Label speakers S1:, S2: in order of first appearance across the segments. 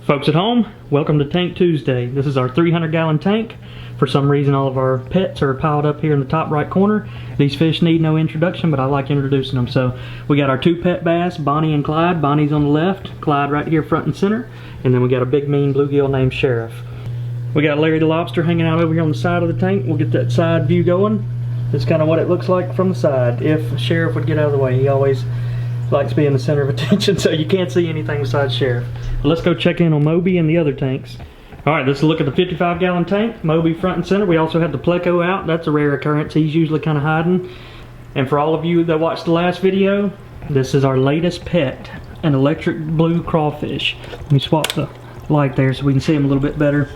S1: Folks at home, welcome to Tank Tuesday. This is our 300-gallon tank. For some reason all of our pets are piled up here in the top right corner. These fish need no introduction, but I like introducing them. So we got our two pet bass, Bonnie and Clyde. Bonnie's on the left, Clyde right here front and center. And then we got a big mean bluegill named Sheriff. We got Larry the lobster hanging out over here on the side of the tank. We'll get that side view going. That's kind of what it looks like from the side. If Sheriff would get out of the way, he always likes being the center of attention, so you can't see anything besides Sheriff. But let's go check in on Moby and the other tanks. Alright, let's look at the 55-gallon tank. Moby front and center. We also have the pleco out. That's a rare occurrence. He's usually kind of hiding. And for all of you that watched the last video, this is our latest pet, an electric blue crawfish. Let me swap the light there so we can see him a little bit better.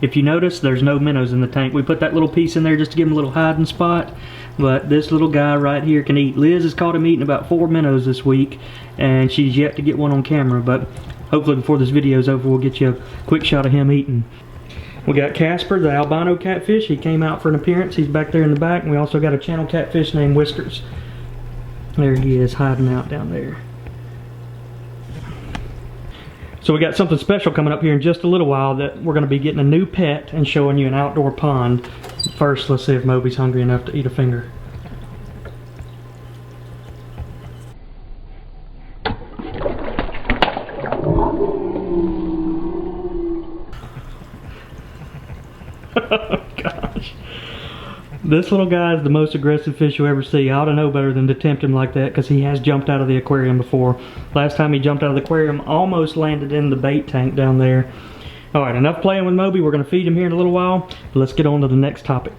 S1: If you notice, there's no minnows in the tank. We put that little piece in there just to give him a little hiding spot. But this little guy right here can eat. Liz has caught him eating about 4 minnows this week, and she's yet to get one on camera, but hopefully before this video's over we'll get you a quick shot of him eating. We got Casper, the albino catfish. He came out for an appearance. He's back there in the back. And we also got a channel catfish named Whiskers. There he is, hiding out down there. So we got something special coming up here in just a little while, that we're going to be getting a new pet and showing you an outdoor pond. First, let's see if Moby's hungry enough to eat a finger. Oh gosh. This little guy is the most aggressive fish you'll ever see. I ought to know better than to tempt him like that, because he has jumped out of the aquarium before. Last time he jumped out of the aquarium, almost landed in the bait tank down there. Alright, enough playing with Moby. We're going to feed him here in a little while. Let's get on to the next topic.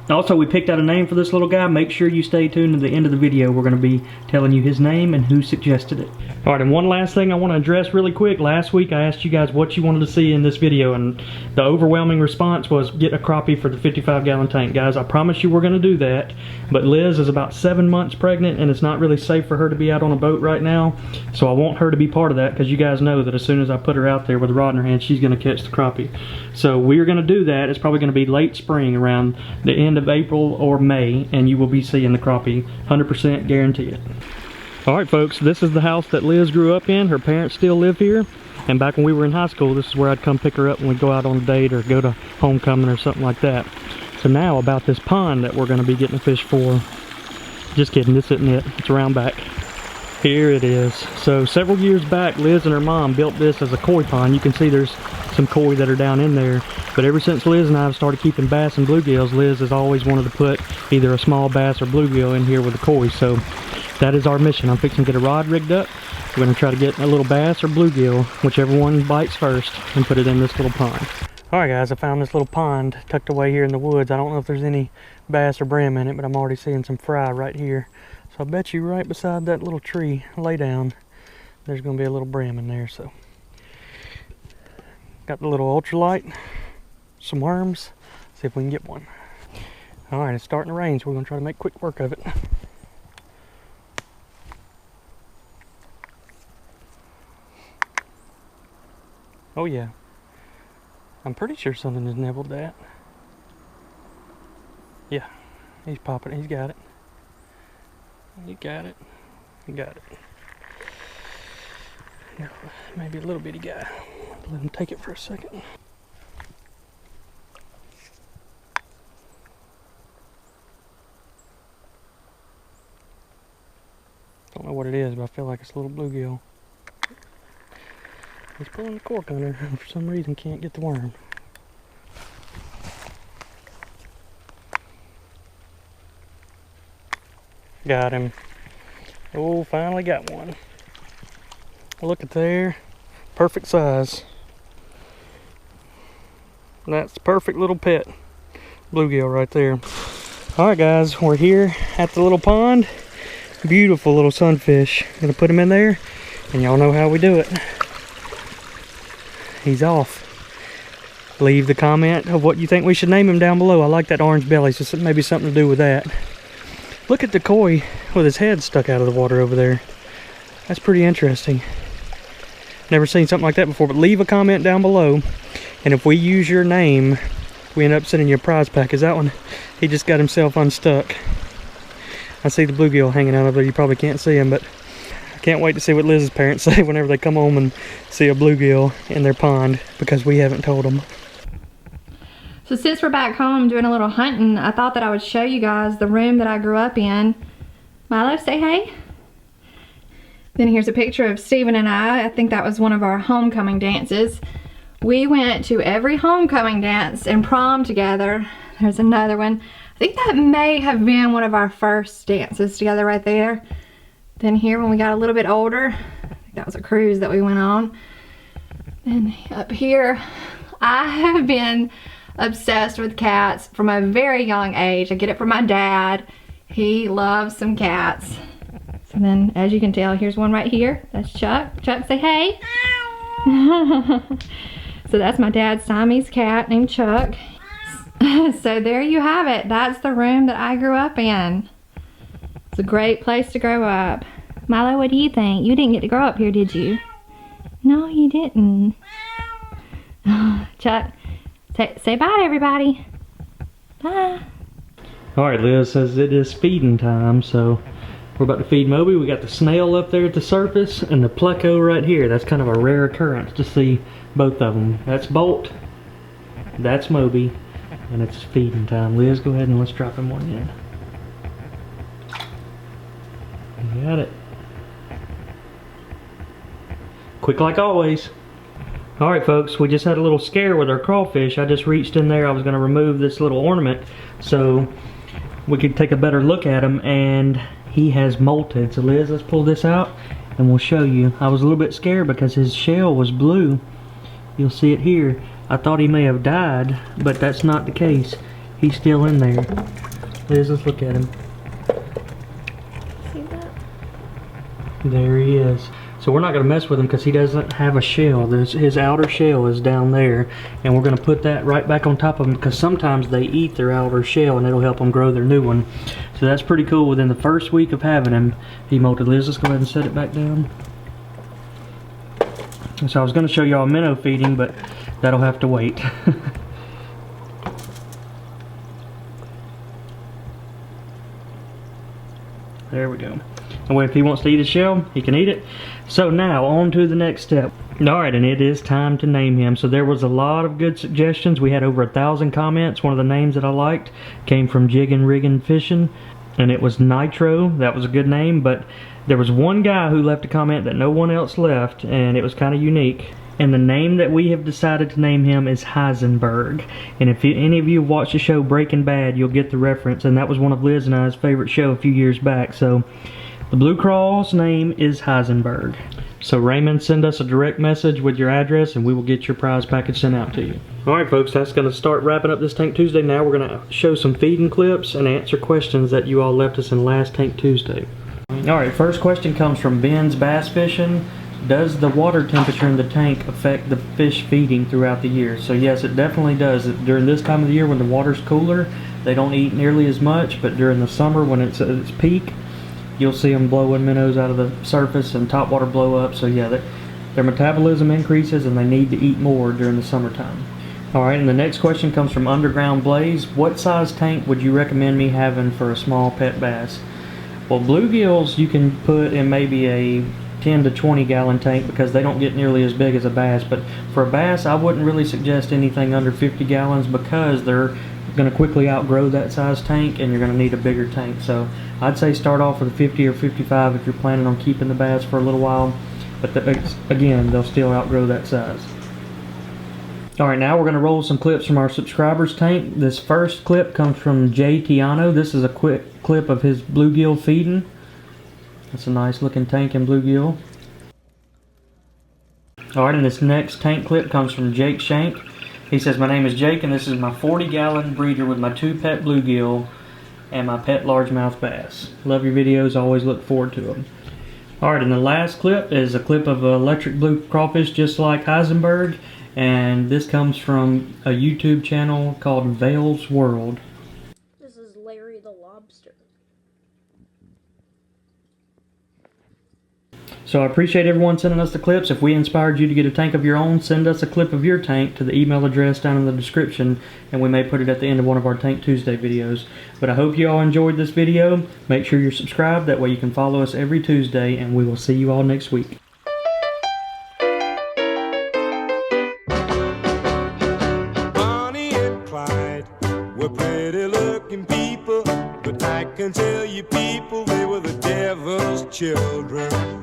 S1: Also, we picked out a name for this little guy. Make sure you stay tuned to the end of the video. We're going to be telling you his name and who suggested it. Alright, and one last thing I want to address really quick. Last week I asked you guys what you wanted to see in this video, and the overwhelming response was get a crappie for the 55-gallon tank. Guys, I promise you we're going to do that, but Liz is about 7 months pregnant, and it's not really safe for her to be out on a boat right now, so I want her to be part of that, because you guys know that as soon as I put her out there with a rod in her hand, she's going to catch the crappie. So we're going to do that. It's probably going to be late spring, around the end of April or May, and you will be seeing the crappie. 100% guarantee it. Alright folks, this is the house that Liz grew up in. Her parents still live here, and back when we were in high school, this is where I'd come pick her up when we'd go out on a date or go to homecoming or something like that. So now about this pond that we're going to be getting a fish for. Just kidding, this isn't it. It's around back. Here it is. So several years back, Liz and her mom built this as a koi pond. You can see there's some koi that are down in there. But ever since Liz and I have started keeping bass and bluegills, Liz has always wanted to put either a small bass or bluegill in here with a koi. So that is our mission. I'm fixing to get a rod rigged up. We're going to try to get a little bass or bluegill, whichever one bites first, and put it in this little pond. Alright guys, I found this little pond tucked away here in the woods. I don't know if there's any bass or brim in it, but I'm already seeing some fry right here. So I bet you right beside that little tree, lay down, there's going to be a little brim in there. So got the little ultralight, some worms, see if we can get one. Alright, it's starting to rain, so we're going to try to make quick work of it. Oh yeah, I'm pretty sure something has nibbled that. Yeah, he's popping it, he's got it. You got it. You got it. No, maybe a little bitty guy. Let him take it for a second. Don't know what it is, but I feel like it's a little bluegill. He's pulling the cork on her and for some reason can't get the worm. Got him. Oh, finally got one. Look at there. Perfect size. That's the perfect little pet bluegill right there. Alright guys, we're here at the little pond. Beautiful little sunfish. Gonna put him in there, and y'all know how we do it. He's off. Leave the comment of what you think we should name him down below. I like that orange belly, so maybe something to do with that. Look at the koi with his head stuck out of the water over there. That's pretty interesting. Never seen something like that before, but leave a comment down below, and if we use your name, we end up sending you a prize pack. Is that one? He just got himself unstuck. I see the bluegill hanging out of there. You probably can't see him, but Can't wait to see what Liz's parents say whenever they come home and see a bluegill in their pond, because we haven't told them.
S2: So since we're back home doing a little hunting, I thought that I would show you guys the room that I grew up in. Milo, say hey. Then here's a picture of Stephen and I. I think that was one of our homecoming dances. We went to every homecoming dance and prom together. There's another one. I think that may have been one of our first dances together right there. Then here when we got a little bit older, I think that was a cruise that we went on. And up here, I have been obsessed with cats from a very young age. I get it from my dad. He loves some cats. So then, as you can tell, here's one right here. That's Chuck. Chuck, say hey. So that's my dad's Siamese cat named Chuck. So there you have it. That's the room that I grew up in. It's a great place to grow up. Milo, what do you think? You didn't get to grow up here, did you? No, you didn't. Chuck, say bye to everybody. Bye.
S1: Alright, Liz says it is feeding time, so we're about to feed Moby. We got the snail up there at the surface and the pleco right here. That's kind of a rare occurrence to see both of them. That's Bolt, that's Moby, and it's feeding time. Liz, go ahead and let's drop him one in. You got it. Quick like always. Alright folks, we just had a little scare with our crawfish. I just reached in there, I was going to remove this little ornament so we could take a better look at him, and he has molted. So Liz, let's pull this out and we'll show you. I was a little bit scared because his shell was blue. You'll see it here. I thought he may have died, but that's not the case. He's still in there. Liz, let's look at him.
S2: See that?
S1: There he is. So we're not going to mess with him because he doesn't have a shell. His outer shell is down there, and we're going to put that right back on top of him because sometimes they eat their outer shell and it'll help them grow their new one. So that's pretty cool. Within the first week of having him, he molted. Liz, let's go ahead and set it back down. So I was going to show y'all minnow feeding, but that'll have to wait. There we go. And if he wants to eat his shell, he can eat it. So now, on to the next step. Alright, and it is time to name him. So there was a lot of good suggestions. We had over 1,000 comments. One of the names that I liked came from Jiggin' Riggin' Fishing, and it was Nitro. That was a good name, but there was one guy who left a comment that no one else left, and it was kind of unique. And the name that we have decided to name him is Heisenberg. And if any of you watched the show Breaking Bad, you'll get the reference, and that was one of Liz and I's favorite show a few years back. So the blue crawl's name is Heisenberg. So Raymond, send us a direct message with your address and we will get your prize package sent out to you. Alright folks, that's going to start wrapping up this Tank Tuesday. Now we're going to show some feeding clips and answer questions that you all left us in last Tank Tuesday. Alright, first question comes from Ben's Bass Fishing. Does the water temperature in the tank affect the fish feeding throughout the year? So yes, it definitely does. During this time of the year when the water's cooler, they don't eat nearly as much, but during the summer when it's at its peak, you'll see them blowing minnows out of the surface and topwater blow up. So yeah, their metabolism increases and they need to eat more during the summertime. Alright, and the next question comes from Underground Blaze. What size tank would you recommend me having for a small pet bass? Well, bluegills you can put in maybe a 10 to 20 gallon tank because they don't get nearly as big as a bass. But for a bass, I wouldn't really suggest anything under 50 gallons because they're going to quickly outgrow that size tank and you're going to need a bigger tank. So I'd say start off with a 50 or 55 if you're planning on keeping the bass for a little while. But again, they'll still outgrow that size. Alright, now we're going to roll some clips from our subscribers tank. This first clip comes from Jay Tiano. This is a quick clip of his bluegill feeding. That's a nice looking tank in bluegill. Alright, and this next tank clip comes from Jake Shank. He says, my name is Jake and this is my 40-gallon breeder with my 2 pet bluegill and my pet largemouth bass. Love your videos, always look forward to them. Alright, and the last clip is a clip of electric blue crawfish just like Heisenberg, and this comes from a YouTube channel called Vale's World.
S3: This is Larry the Lobster.
S1: So I appreciate everyone sending us the clips. If we inspired you to get a tank of your own, send us a clip of your tank to the email address down in the description, and we may put it at the end of one of our Tank Tuesday videos. But I hope you all enjoyed this video. Make sure you're subscribed. That way you can follow us every Tuesday, and we will see you all next week.
S3: Bonnie and Clyde were pretty looking people, but I can tell you people, they were the devil's children.